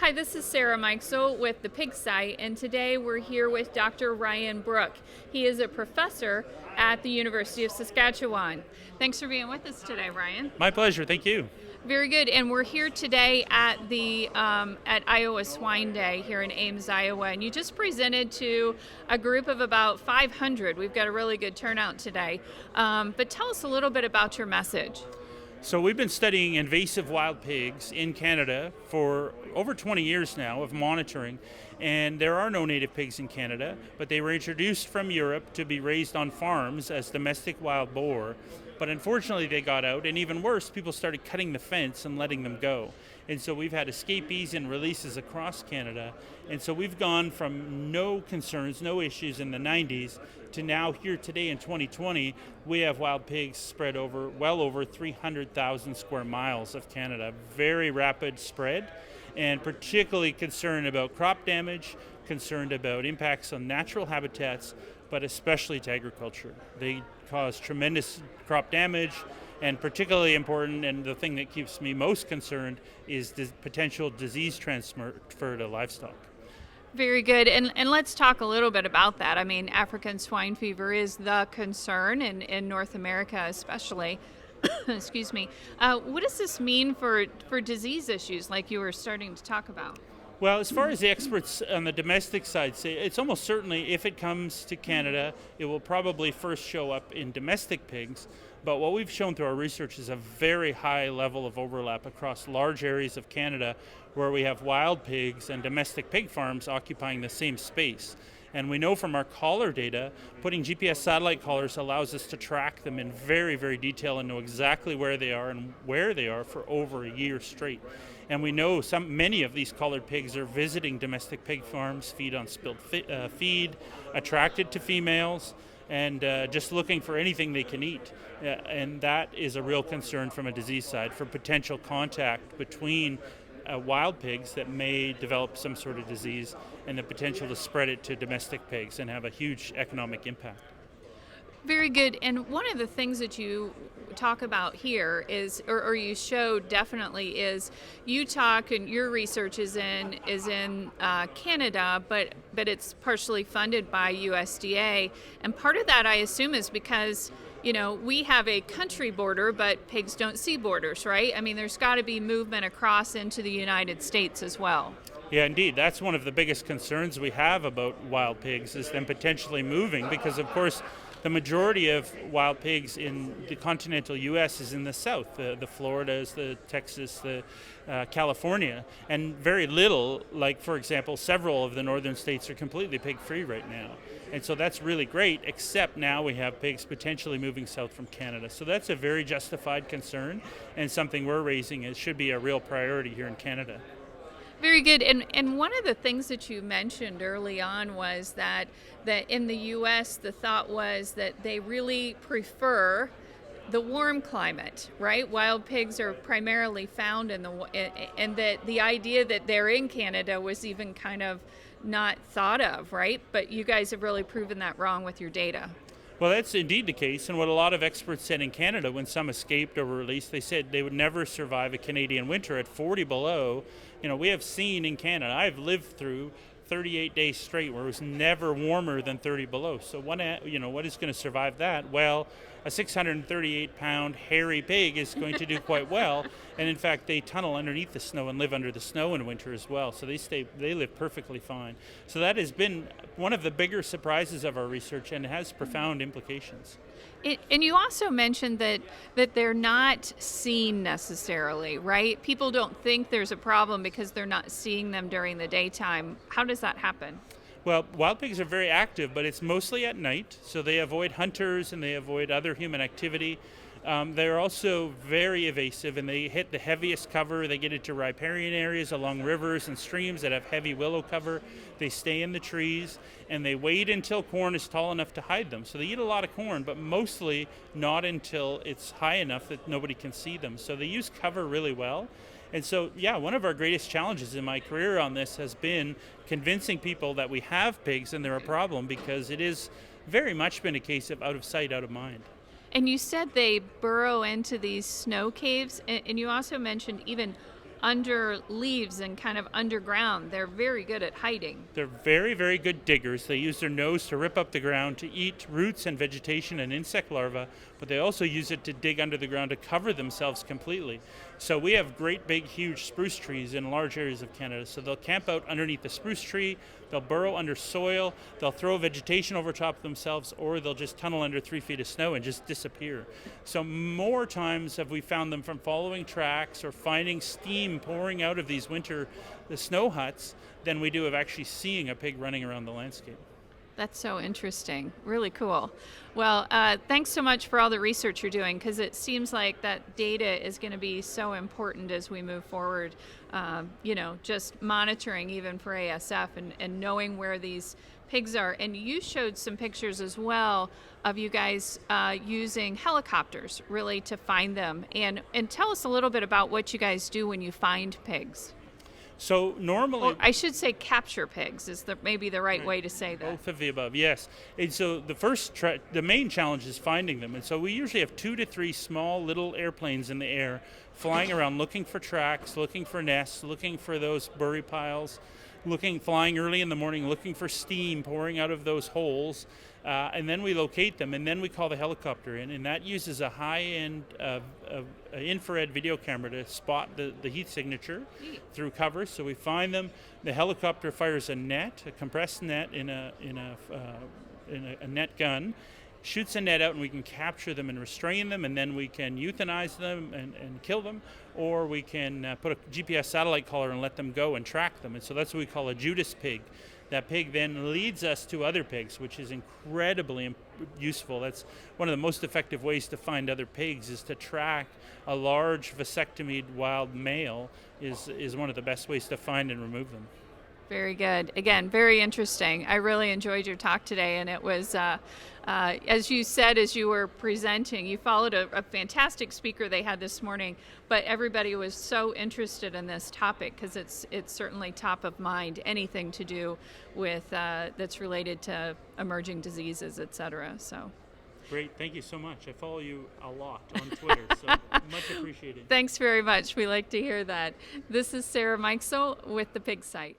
Hi, this is Sarah Mikesel with the Pig Site, and today we're here with Dr. Ryan Brook. He is a professor at the University of Saskatchewan. Thanks for being with us today, Ryan. My pleasure. Thank you. Very good, and we're here today at the at Iowa Swine Day here in Ames, Iowa, and you just presented to a group of about 500. We've got a really good turnout today, but tell us a little bit about your message. So we've been studying invasive wild pigs in Canada for over 20 years now of monitoring, and there are no native pigs in Canada, but they were introduced from Europe to be raised on farms as domestic wild boar. But unfortunately they got out, and even worse, people started cutting the fence and letting them go. And so we've had escapees and releases across Canada. And so we've gone from no concerns, no issues in the 90s to now here today in 2020, we have wild pigs spread over well over 300,000 square miles of Canada. Very rapid spread, and particularly concerned about crop damage, concerned about impacts on natural habitats, but especially to agriculture. They cause tremendous crop damage, and particularly important, and the thing that keeps me most concerned, is the potential disease transfer to livestock. Very good, and let's talk a little bit about that. I mean, African swine fever is the concern in North America especially. Excuse me. What does this mean for disease issues like you were starting to talk about? Well, as far as the experts on the domestic side say, it's almost certainly, if it comes to Canada, it will probably first show up in domestic pigs. But what we've shown through our research is a very high level of overlap across large areas of Canada where we have wild pigs and domestic pig farms occupying the same space. And we know from our collar data, putting GPS satellite collars allows us to track them in very, very detail and know exactly where they are and where they are for over a year straight. And we know many of these collared pigs are visiting domestic pig farms, feed on spilled feed, attracted to females, and just looking for anything they can eat. And that is a real concern from a disease side for potential contact between wild pigs that may develop some sort of disease and the potential to spread it to domestic pigs and have a huge economic impact. Very good. And one of the things that you talk about here is, or you show definitely is, you talk and your research is in Canada, but it's partially funded by USDA. And part of that, I assume, is because we have a country border, but pigs don't see borders, right? I mean, there's got to be movement across into the United States as well. Yeah, indeed. That's one of the biggest concerns we have about wild pigs, is them potentially moving, because, of course, the majority of wild pigs in the continental U.S. is in the south, the Floridas, the Texas, the California, and very little, like, for example, several of the northern states are completely pig-free right now. And so that's really great, except now we have pigs potentially moving south from Canada. So that's a very justified concern, and something we're raising. It should be a real priority here in Canada. Very good. And one of the things that you mentioned early on was that in the U.S. the thought was that they really prefer the warm climate, right? Wild pigs are primarily found and that the idea that they're in Canada was even kind of not thought of, right? But you guys have really proven that wrong with your data. Well, that's indeed the case, and what a lot of experts said in Canada when some escaped or were released, they said they would never survive a Canadian winter at 40 below. We have seen in Canada, I've lived through 38 days straight where it was never warmer than 30 below. So what is going to survive that? Well, a 638-pound hairy pig is going to do quite well, and in fact they tunnel underneath the snow and live under the snow in winter as well. So they live perfectly fine. So that has been one of the bigger surprises of our research, and it has profound implications. And you also mentioned that they're not seen necessarily, right? People don't think there's a problem because they're not seeing them during the daytime. How does that happen? Well, wild pigs are very active, but it's mostly at night, so they avoid hunters and they avoid other human activity. They're also very evasive, and they hit the heaviest cover. They get into riparian areas along rivers and streams that have heavy willow cover. They stay in the trees, and they wait until corn is tall enough to hide them. So they eat a lot of corn, but mostly not until it's high enough that nobody can see them. So they use cover really well. And so, one of our greatest challenges in my career on this has been convincing people that we have pigs and they're a problem, because it is very much been a case of out of sight, out of mind. And you said they burrow into these snow caves, and you also mentioned even under leaves and kind of underground. They're very good at hiding. They're very, very good diggers. They use their nose to rip up the ground to eat roots and vegetation and insect larvae, but they also use it to dig under the ground to cover themselves completely. So we have great big huge spruce trees in large areas of Canada. So they'll camp out underneath the spruce tree, they'll burrow under soil, they'll throw vegetation over top of themselves, or they'll just tunnel under 3 feet of snow and just disappear. So more times have we found them from following tracks or finding steam pouring out of these the snow huts than we do of actually seeing a pig running around the landscape. That's so interesting. Really cool. Well, thanks so much for all the research you're doing, because it seems like that data is going to be so important as we move forward. Just monitoring even for ASF and knowing where these pigs are. And you showed some pictures as well of you guys using helicopters really to find them. And tell us a little bit about what you guys do when you find pigs. So normally, or I should say capture pigs is maybe the right way to say that. Both of the above, yes. And so the main challenge is finding them. And so we usually have 2 to 3 small little airplanes in the air flying around looking for tracks, looking for nests, looking for those bury piles, flying early in the morning, looking for steam pouring out of those holes. And then we locate them, and then we call the helicopter in, and that uses a high-end infrared video camera to spot the heat signature through cover. So we find them. The helicopter fires a compressed net in a net gun, shoots a net out, and we can capture them and restrain them, and then we can euthanize them and kill them, or we can put a GPS satellite collar and let them go and track them. And so that's what we call a Judas pig. That pig then leads us to other pigs, which is incredibly useful. That's one of the most effective ways to find other pigs, is to track a large vasectomied wild male is one of the best ways to find and remove them. Very good. Again, very interesting. I really enjoyed your talk today, and it was, as you said, as you were presenting, you followed a fantastic speaker they had this morning, but everybody was so interested in this topic because it's certainly top of mind, anything to do with that's related to emerging diseases, et cetera. So. Great. Thank you so much. I follow you a lot on Twitter, so much appreciated. Thanks very much. We like to hear that. This is Sarah Mikesell with the Pig Site.